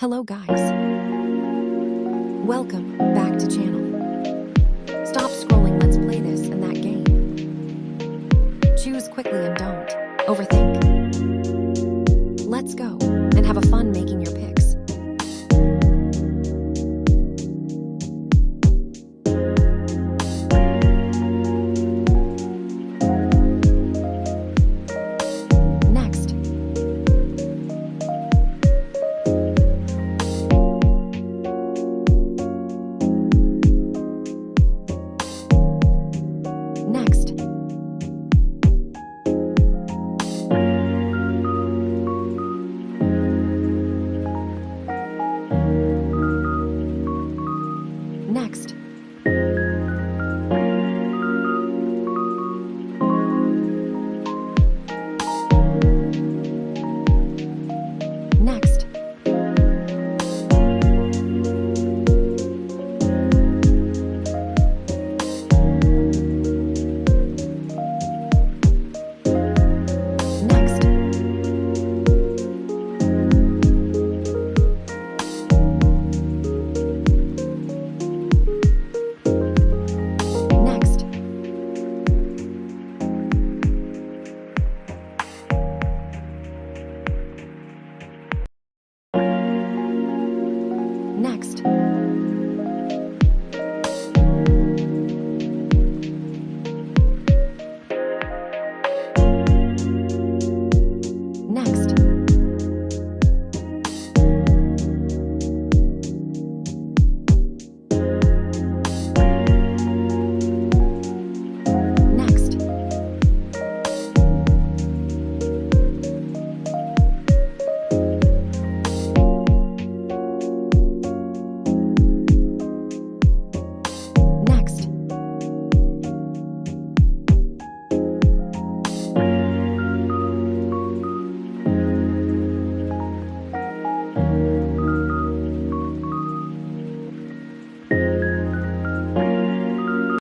Hello guys. Welcome back to channel. Stop scrolling, let's play this and that game. Choose quickly and don't overthink. Let's go and have a fun making your picks. Next. Next. Next. Next. Next. Next. Next.